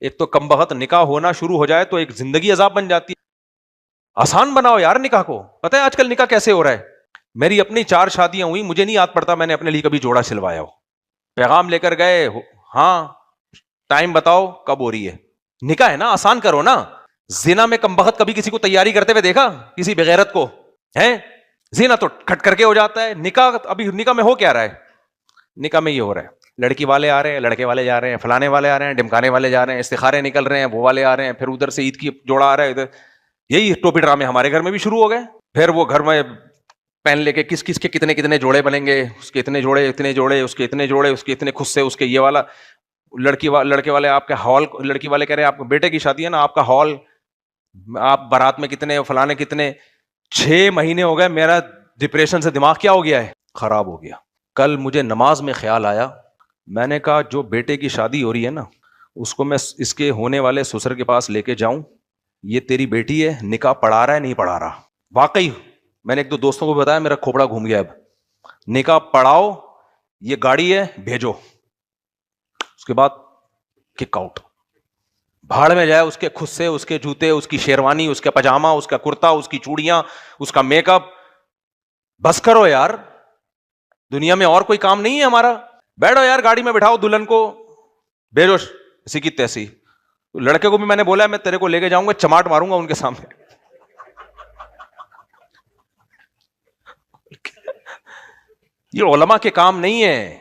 ایک تو کم بخت نکاح ہونا شروع ہو جائے تو ایک زندگی عذاب بن جاتی ہے. آسان بناؤ یار نکاح کو. پتہ ہے آج کل نکاح کیسے ہو رہا ہے؟ میری اپنی 4 شادیاں ہوئی, مجھے نہیں یاد پڑتا میں نے اپنے لیے کبھی جوڑا سلوایا ہو. پیغام لے کر گئے, ہاں ٹائم بتاؤ کب ہو رہی ہے. نکاح ہے نا, آسان کرو نا. زنا میں کم بخت کبھی کسی کو تیاری کرتے ہوئے دیکھا کسی بغیرت کو ہے؟ زنا تو کھٹ کر کے ہو جاتا ہے. نکاح ابھی نکاح میں ہو کیا رہا ہے؟ نکاح میں یہ ہو رہا ہے, لڑکی والے آ رہے ہیں, لڑکے والے جا رہے ہیں, فلانے والے آ رہے ہیں, ڈمکانے والے جا رہے ہیں, استخارے نکل رہے ہیں, وہ والے آ رہے ہیں, پھر ادھر سے عید کی جوڑا آ رہا ہے, ادھر یہی ٹوپی ڈرامے ہمارے گھر میں بھی شروع ہو گئے. پھر وہ گھر میں پین لے کے کس کس کے کتنے کتنے جوڑے بنیں گے, اس کے اتنے جوڑے, اتنے جوڑے, اس کے اتنے جوڑے, اس کے اتنے خصے, اس کے یہ والا. لڑکے والے آپ کے ہال, لڑکی والے کہہ رہے ہیں آپ بیٹے کی شادی ہے نا, آپ کا ہال, آپ بارات میں کتنے, فلانے کتنے. 6 مہینے ہو گئے, میرا ڈپریشن سے دماغ کیا ہو گیا ہے, خراب ہو گیا. کل مجھے نماز میں خیال آیا, میں نے کہا جو بیٹے کی شادی ہو رہی ہے نا, اس کو میں اس کے ہونے والے سسر کے پاس لے کے جاؤں, یہ تیری بیٹی ہے, نکاح پڑھا رہا ہے نہیں پڑھا رہا. واقعی میں نے ایک دو دوستوں کو بتایا, میرا کھوپڑا گھوم گیا. اب نکاح پڑھاؤ, یہ گاڑی ہے بھیجو, اس کے بعد کک آؤٹ, بھاڑ میں جائے اس کے خصے, اس کے جوتے, اس کی شیروانی, اس کا پاجامہ, اس کا کرتا, اس کی چوڑیاں, اس کا میک اپ. بس کرو یار, دنیا میں اور کوئی کام نہیں ہے ہمارا. بیٹھو یار گاڑی میں بٹھاؤ دلہن کو, بھیجو اسی کی تیسی. لڑکے کو بھی میں نے بولا میں تیرے کو لے کے جاؤں گا, چماٹ ماروں گا ان کے سامنے. یہ علماء کے کام نہیں ہے.